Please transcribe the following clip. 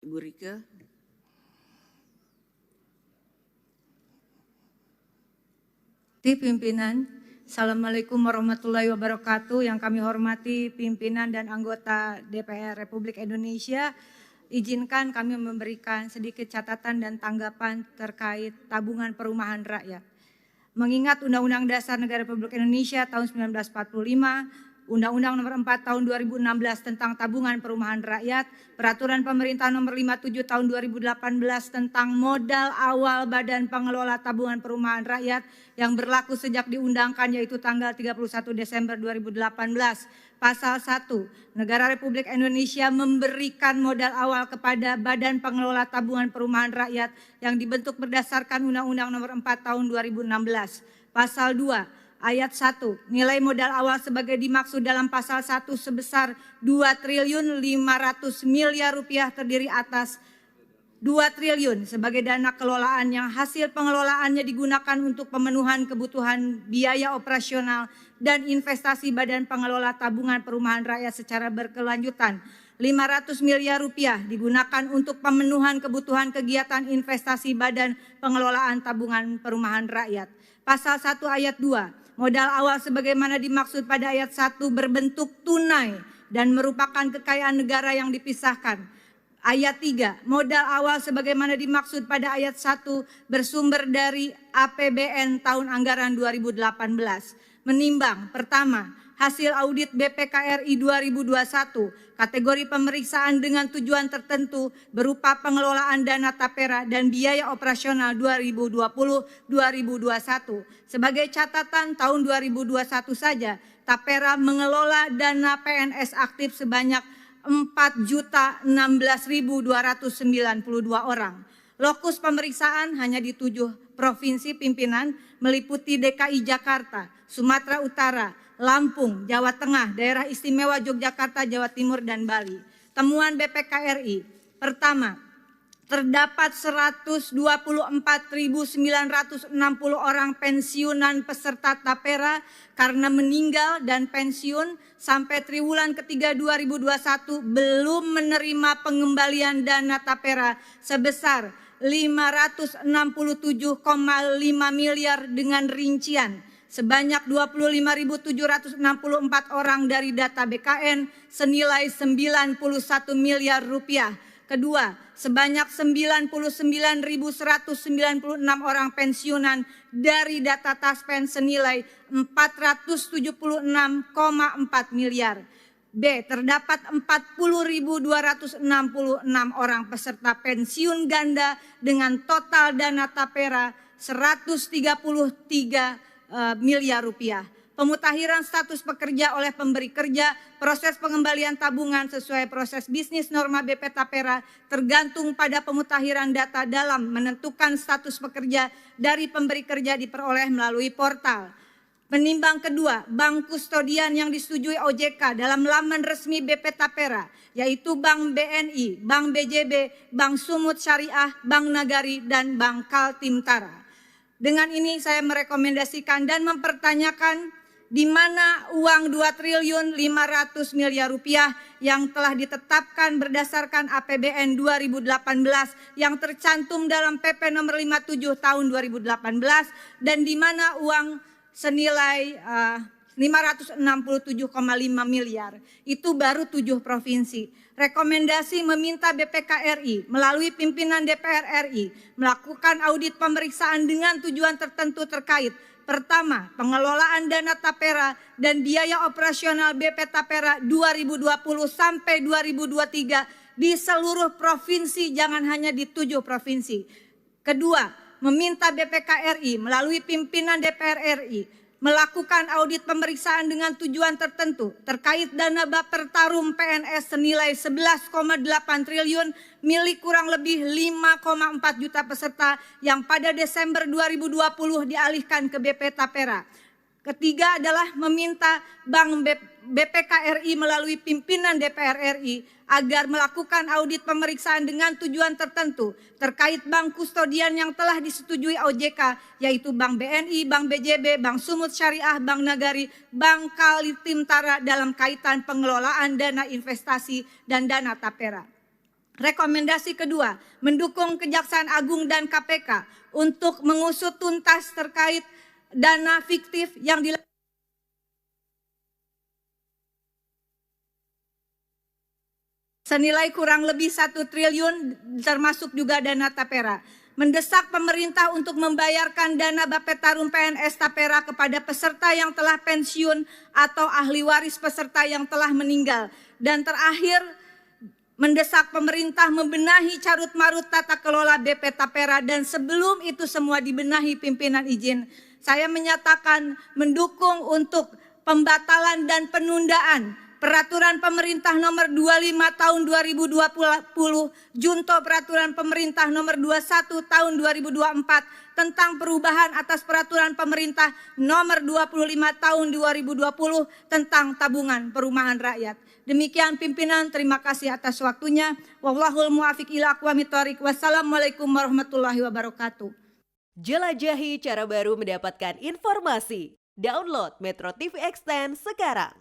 Ibu Rika. Pimpinan, Assalamualaikum warahmatullahi wabarakatuh. Yang kami hormati pimpinan dan anggota DPR Republik Indonesia, izinkan kami memberikan sedikit catatan dan tanggapan terkait tabungan perumahan rakyat. Mengingat Undang-Undang Dasar Negara Republik Indonesia tahun 1945, Undang-Undang Nomor 4 Tahun 2016 tentang Tabungan Perumahan Rakyat, Peraturan Pemerintah Nomor 57 Tahun 2018 tentang modal awal Badan Pengelola Tabungan Perumahan Rakyat yang berlaku sejak diundangkan yaitu tanggal 31 Desember 2018. Pasal 1, Negara Republik Indonesia memberikan modal awal kepada Badan Pengelola Tabungan Perumahan Rakyat yang dibentuk berdasarkan Undang-Undang Nomor 4 Tahun 2016. Pasal 2, Ayat 1, nilai modal awal sebagai dimaksud dalam pasal 1 sebesar 2.500 miliar rupiah terdiri atas 2 triliun sebagai dana kelolaan yang hasil pengelolaannya digunakan untuk pemenuhan kebutuhan biaya operasional dan investasi Badan Pengelola Tabungan Perumahan Rakyat secara berkelanjutan. 500 miliar rupiah digunakan untuk pemenuhan kebutuhan kegiatan investasi Badan Pengelolaan Tabungan Perumahan Rakyat. Pasal 1 ayat 2. Modal awal sebagaimana dimaksud pada ayat 1 berbentuk tunai dan merupakan kekayaan negara yang dipisahkan. Ayat 3, modal awal sebagaimana dimaksud pada ayat 1 bersumber dari APBN tahun anggaran 2018. Menimbang, pertama, hasil audit BPKRI 2021, kategori pemeriksaan dengan tujuan tertentu berupa pengelolaan dana tapera dan biaya operasional 2020-2021. Sebagai catatan tahun 2021 saja, tapera mengelola dana PNS aktif sebanyak 4.016.292 orang. Lokus pemeriksaan hanya di 7 provinsi pimpinan meliputi DKI Jakarta, Sumatera Utara, Lampung, Jawa Tengah, Daerah Istimewa Yogyakarta, Jawa Timur, dan Bali. Temuan BPKRI, pertama, terdapat 124.960 orang pensiunan peserta tapera karena meninggal dan pensiun sampai triwulan ketiga 2021 belum menerima pengembalian dana tapera sebesar 567,5 miliar dengan rincian sebanyak 25.764 orang dari data BKN senilai 91 miliar rupiah. Kedua, sebanyak 99.196 orang pensiunan dari data Taspen senilai 476,4 miliar. B, terdapat 40.266 orang peserta pensiun ganda dengan total dana tapera 133 miliar rupiah. Pemutakhiran status pekerja oleh pemberi kerja, proses pengembalian tabungan sesuai proses bisnis norma BP Tapera tergantung pada pemutakhiran data dalam menentukan status pekerja dari pemberi kerja diperoleh melalui portal. Menimbang kedua, bank kustodian yang disetujui OJK dalam laman resmi BP Tapera, yaitu Bank BNI, Bank BJB, Bank Sumut Syariah, Bank Nagari, dan Bank Kaltimtara. Dengan ini saya merekomendasikan dan mempertanyakan di mana uang 2.500 miliar rupiah yang telah ditetapkan berdasarkan APBN 2018 yang tercantum dalam PP nomor 57 tahun 2018 dan di mana uang senilai 567,5 miliar itu baru 7 provinsi. Rekomendasi meminta BPKRI melalui pimpinan DPR RI melakukan audit pemeriksaan dengan tujuan tertentu terkait. Pertama, pengelolaan dana tapera dan biaya operasional BP Tapera 2020 sampai 2023 di seluruh provinsi, jangan hanya di 7 provinsi. Kedua, meminta BPKRI melalui pimpinan DPR RI melakukan audit pemeriksaan dengan tujuan tertentu terkait dana baper tarum PNS senilai 11,8 triliun milik kurang lebih 5,4 juta peserta yang pada Desember 2020 dialihkan ke BP Tapera. Ketiga adalah meminta Bank BPKRI melalui pimpinan DPR RI agar melakukan audit pemeriksaan dengan tujuan tertentu terkait bank kustodian yang telah disetujui OJK, yaitu Bank BNI, Bank BJB, Bank Sumut Syariah, Bank Nagari, Bank Kaltimtara dalam kaitan pengelolaan dana investasi dan dana tapera. Rekomendasi kedua, mendukung Kejaksaan Agung dan KPK untuk mengusut tuntas terkait dana fiktif yang dilakukan senilai kurang lebih 1 triliun termasuk juga dana tapera. Mendesak pemerintah untuk membayarkan dana Bapetarum PNS Tapera kepada peserta yang telah pensiun atau ahli waris peserta yang telah meninggal. Dan terakhir, mendesak pemerintah membenahi carut-marut tata kelola BP Tapera, dan sebelum itu semua dibenahi pimpinan izin, saya menyatakan mendukung untuk pembatalan dan penundaan Peraturan Pemerintah Nomor 25 Tahun 2020, Junto Peraturan Pemerintah Nomor 21 Tahun 2024 tentang perubahan atas Peraturan Pemerintah Nomor 25 Tahun 2020 tentang tabungan perumahan rakyat. Demikian pimpinan, terima kasih atas waktunya. Wallahul muwaffiq ila aqwamit thoriq. Wassalamualaikum warahmatullahi wabarakatuh. Jelajahi cara baru mendapatkan informasi. Download Metro TV Extend sekarang.